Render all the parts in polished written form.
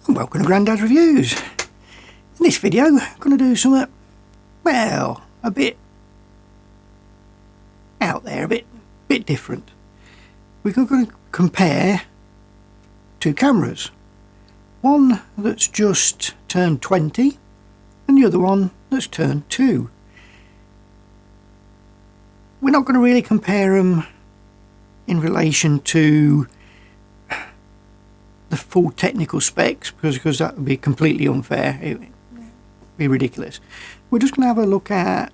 And welcome to Grandad's Reviews. In this video I'm going to do something, well, a bit out there, a bit different. We're going to compare two cameras. One that's just turned 20 and the other one that's turned 2. We're not going to really compare them in relation to the full technical specs because that would be completely unfair. It would be ridiculous. We're just going to have a look at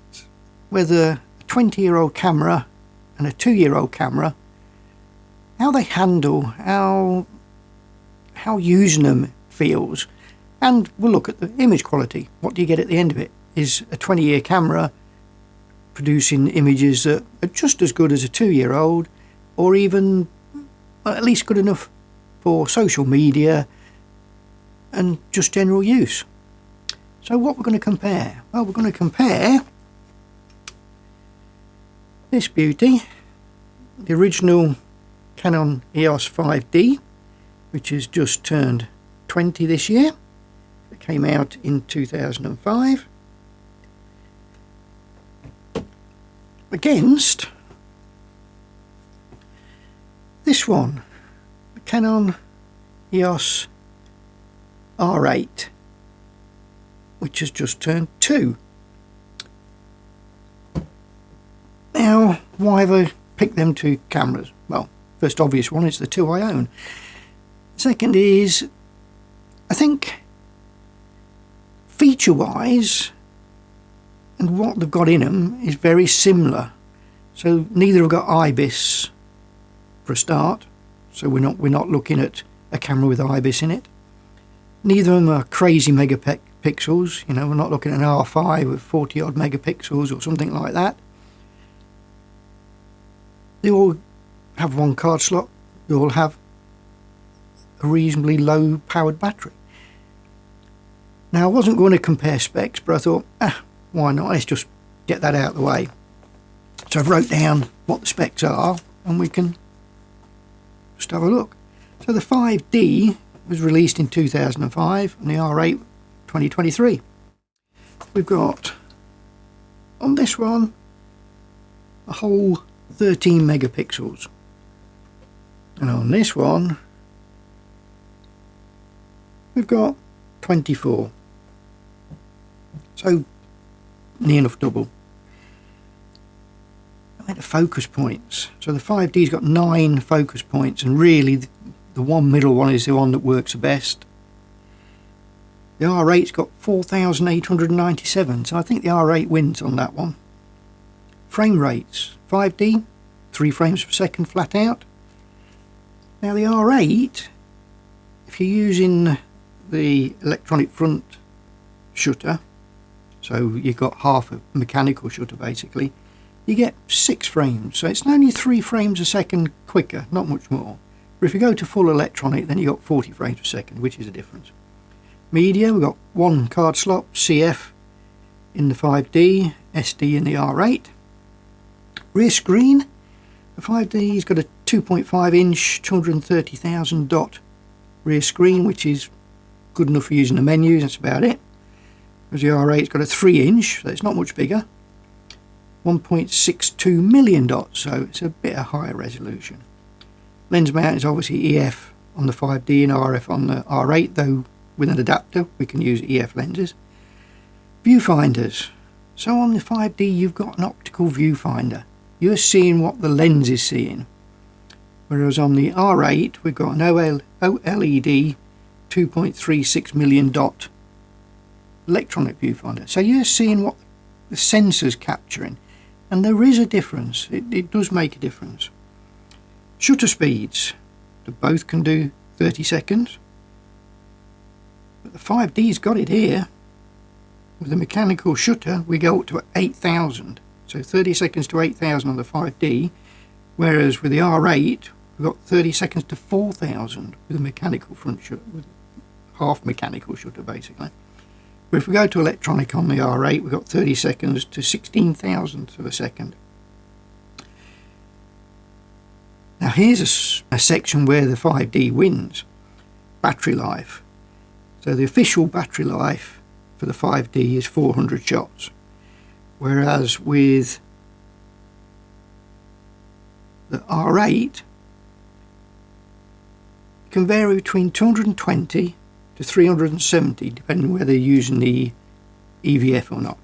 whether a 20-year-old camera and a 2-year-old camera, how they handle, how using them feels, and we'll look at the image quality. What do you get at the end of it? Is a 20-year camera producing images that are just as good as a 2-year-old, or even at least good enough for social media and just general use? So what we're going to compare? Well, we're going to compare this beauty, the original Canon EOS 5D, which has just turned 20 this year. It came out in 2005. Against this one, the Canon EOS R8, which has just turned 2. Now, why have I picked them two cameras? Well, first obvious one is the two I own. Second is, I think feature-wise and what they've got in them is very similar. So neither have got IBIS for a start, so we're not looking at a camera with IBIS in it. Neither of them are crazy megapixels. You know, we're not looking at an R5 with 40 odd megapixels or something like that. They all have one card slot. They all have a reasonably low powered battery. Now, I wasn't going to compare specs, but I thought, why not? Let's just get that out of the way. So I've wrote down what the specs are and we can just have a look. So the 5D was released in 2005 and the R8 2023. We've got on this one a whole 13 megapixels, and on this one we've got 24, so near enough double. I mean, the focus points, so the 5D's got 9 focus points, and really the one middle one is the one that works the best. The R8's got 4,897, so I think the R8 wins on that one. Frame rates, 5D, 3 frames per second flat out. Now the R8, if you're using the electronic front shutter, so you've got half a mechanical shutter basically, you get 6 frames, so it's only 3 frames a second quicker, not much more. But if you go to full electronic, then you've got 40 frames per second, which is a difference. Media, we've got 1 card slot, CF in the 5D, SD in the R8. Rear screen, the 5D's got a 2.5 inch 230,000 dot rear screen, which is good enough for using the menus, that's about it. Whereas the R8's got a 3 inch, so it's not much bigger. 1.62 million dots, so it's a bit of higher resolution. Lens mount is obviously EF on the 5D and RF on the R8, though with an adapter we can use EF lenses. Viewfinders, so on the 5D you've got an optical viewfinder. You're seeing what the lens is seeing, whereas on the R8 we've got an OLED 2.36 million dot electronic viewfinder, so you're seeing what the sensor's capturing, and there is a difference. It does make a difference. Shutter speeds, they both can do 30 seconds, but the 5D's got it here. With the mechanical shutter we go up to 8,000, so 30 seconds to 8,000 on the 5D, whereas with the R8 we've got 30 seconds to 4,000 with a mechanical front shutter, with half mechanical shutter basically. But if we go to electronic on the R8 we've got 30 seconds to 16,000 of a second. Now here's a section where the 5D wins. Battery life. So the official battery life for the 5D is 400 shots, whereas with the R8 it can vary between 220 to 370 depending whether you're using the EVF or not.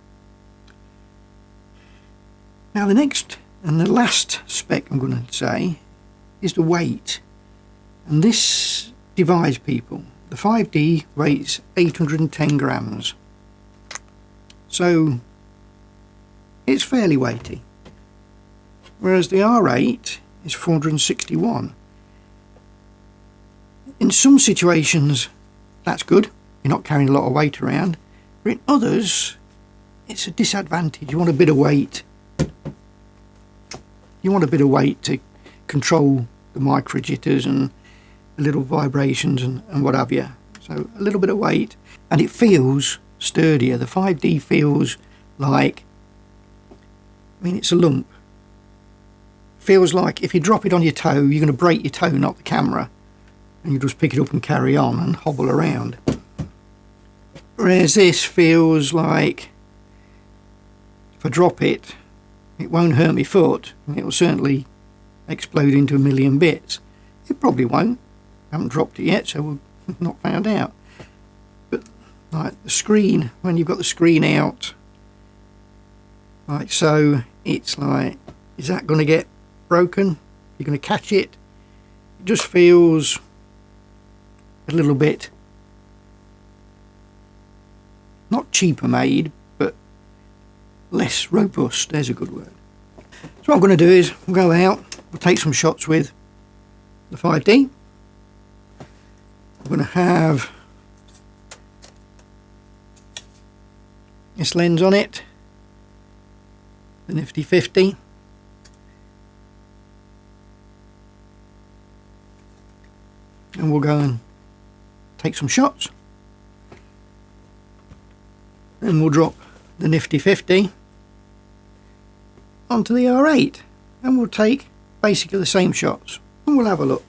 Now the next and the last spec I'm going to say is the weight, and this divides people. The 5D weighs 810 grams, so it's fairly weighty, whereas the R8 is 461. In some situations that's good, you're not carrying a lot of weight around, but in others it's a disadvantage. You want a bit of weight. You want a bit of weight to control the micro jitters and the little vibrations and what have you. So a little bit of weight, and it feels sturdier. The 5D feels like, I mean, it's a lump. Feels like if you drop it on your toe, you're going to break your toe, not the camera, and you just pick it up and carry on and hobble around. Whereas this feels like if I drop it, it won't hurt my foot. It will certainly explode into a million bits. It probably won't. I haven't dropped it yet, so we've not found out. But like the screen, when you've got the screen out like so, it's like, is that going to get broken? You're going to catch it? It just feels a little bit, not cheaper made, but less robust. There's a good word. So what I'm going to do is we'll go out, we'll take some shots with the 5D. I'm going to have this lens on it, the nifty 50. And we'll go and take some shots. Then we'll drop the nifty 50 onto the R8 and we'll take basically the same shots and we'll have a look.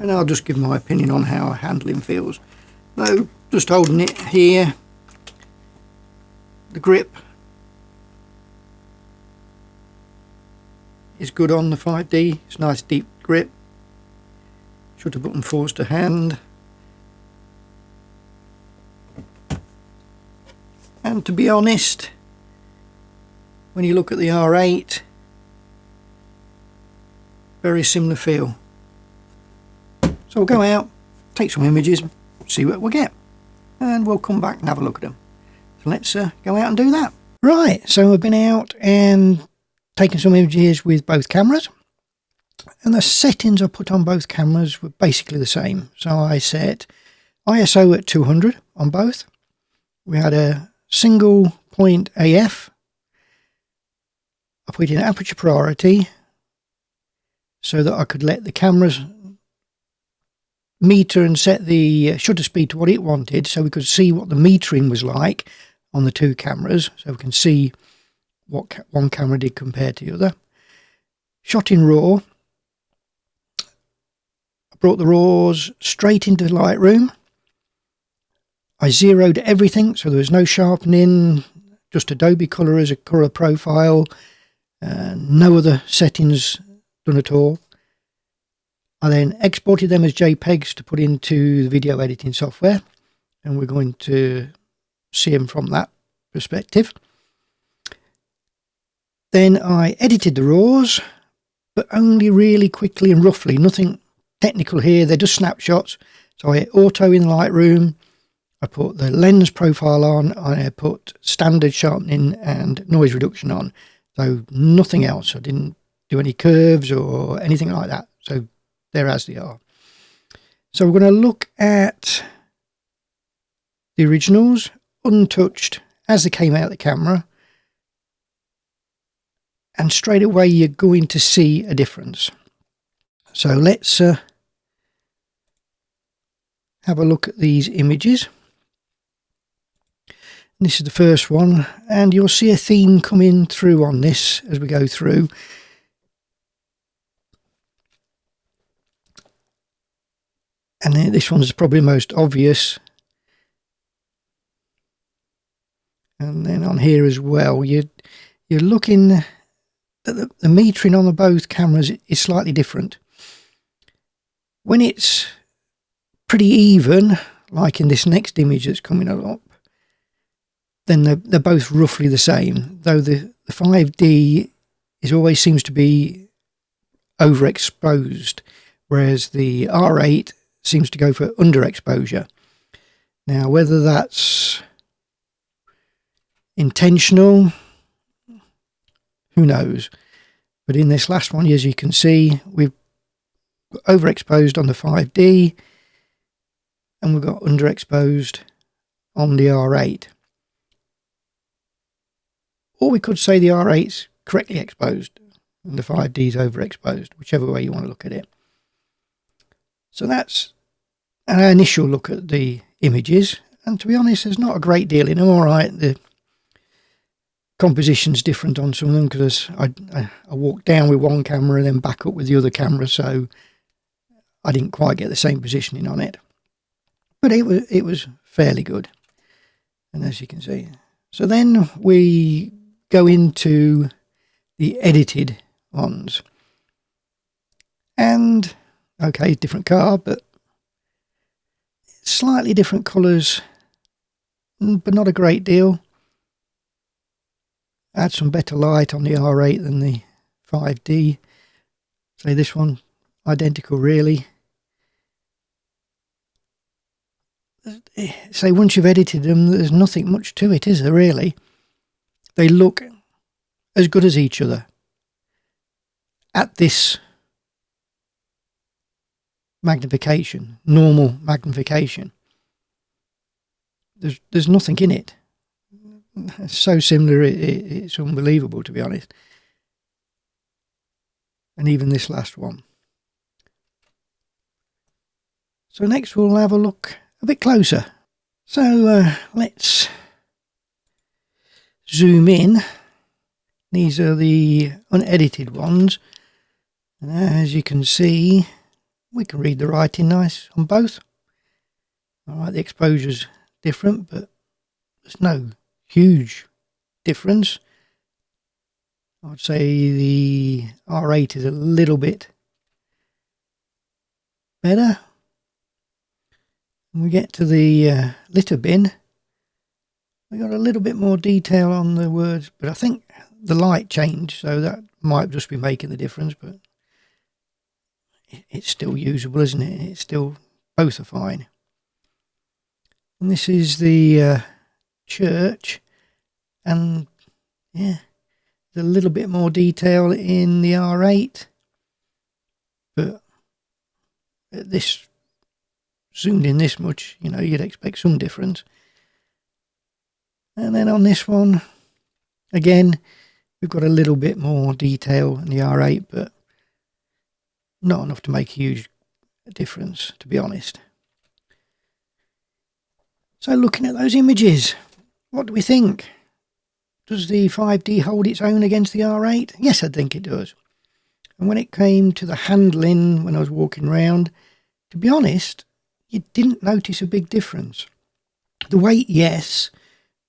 And I'll just give my opinion on how handling feels. Though, just holding it here, the grip is good on the 5D. It's a nice deep grip. Shutter button force to hand. And to be honest, when you look at the R8, very similar feel. So we'll go out, take some images, see what we get, and we'll come back and have a look at them. So let's go out and do that. Right, so I've been out and taken some images with both cameras, and the settings I put on both cameras were basically the same. So I set ISO at 200 on both. We had a single point AF. I put in aperture priority so that I could let the cameras meter and set the shutter speed to what it wanted, so we could see what the metering was like on the two cameras, so we can see what one camera did compared to the other. Shot in RAW. I brought the RAWs straight into Lightroom. I zeroed everything, so there was no sharpening, just Adobe Color as a color profile, no other settings done at all. I then exported them as JPEGs to put into the video editing software, and we're going to see them from that perspective. Then I edited the RAWs, but only really quickly and roughly, nothing technical here, they're just snapshots. So I hit auto in Lightroom, I put the lens profile on, I put standard sharpening and noise reduction on, so nothing else. I didn't do any curves or anything like that, so they're as they are. So we're going to look at the originals, untouched, as they came out of the camera, and straight away you're going to see a difference. So let's have a look at these images. This is the first one, and you'll see a theme coming through on this as we go through. And this one's probably most obvious. And then on here as well, you're looking at the metering on the both cameras is slightly different. When it's pretty even, like in this next image that's coming up, then they're both roughly the same, though the 5D always seems to be overexposed, whereas the R8 seems to go for underexposure. Now, whether that's intentional, who knows? But in this last one, as you can see, we've overexposed on the 5D and we've got underexposed on the R8. Or we could say the R8's correctly exposed and the 5D's overexposed, whichever way you want to look at it. So that's an initial look at the images, and to be honest, there's not a great deal in them. All right, the composition's different on some of them because I walked down with one camera and then back up with the other camera, so I didn't quite get the same positioning on it. But it was fairly good, and as you can see. So then we go into the edited ones, and okay, different car, but slightly different colours, but not a great deal. Add some better light on the R8 than the 5D. Say this one, identical really. Say once you've edited them, there's nothing much to it, is there really? They look as good as each other at this magnification, normal magnification. There's nothing in it. It's so similar, it's unbelievable, to be honest. And even this last one. So next we'll have a look a bit closer. So let's zoom in. These are the unedited ones, and as you can see, we can read the writing nice on both. Alright, the exposure's different, but there's no huge difference. I'd say the R8 is a little bit better. When we get to the litter bin, we got a little bit more detail on the words, but I think the light changed, so that might just be making the difference, but it's still usable, isn't it? It's still, both are fine. And this is the church, and yeah, there's a little bit more detail in the R8, but at this zoomed in this much, you know, you'd expect some difference. And then on this one, again, we've got a little bit more detail in the R8, but not enough to make a huge difference, to be honest. So looking at those images, what do we think? Does the 5D hold its own against the R8? Yes, I think it does. And when it came to the handling, when I was walking around, to be honest, you didn't notice a big difference. The weight, yes,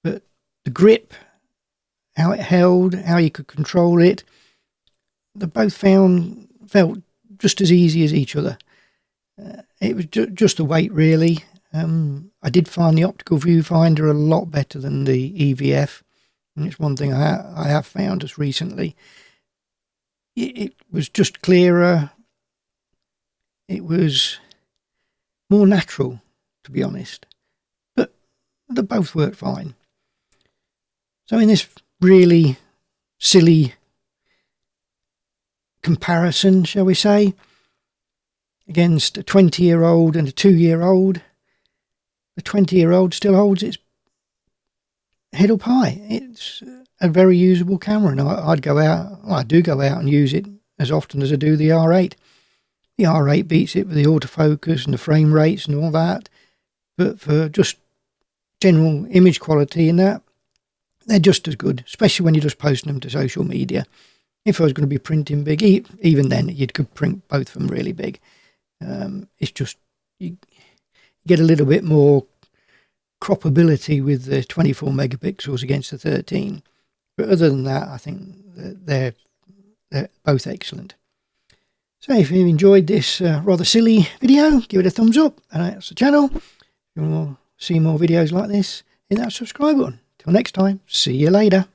but the grip, how it held, how you could control it, they both felt just as easy as each other. It was just the weight, really. I did find the optical viewfinder a lot better than the EVF, and it's one thing I have found just recently. It was just clearer. It was more natural, to be honest, but they both worked fine. So in this really silly comparison, shall we say, against a 20-year-old and a 2-year-old, the 20-year-old still holds its head up high. It's a very usable camera, and I do go out and use it as often as I do the R8. The R8 beats it with the autofocus and the frame rates and all that, but for just general image quality and that, they're just as good, especially when you're just posting them to social media. If I was going to be printing big, even then you could print both of them really big. It's just you get a little bit more croppability with the 24 megapixels against the 13. But other than that, I think they're both excellent. So if you enjoyed this rather silly video, give it a thumbs up and that's the channel. If you want to see more videos like this, hit that subscribe button. Till next time, see you later.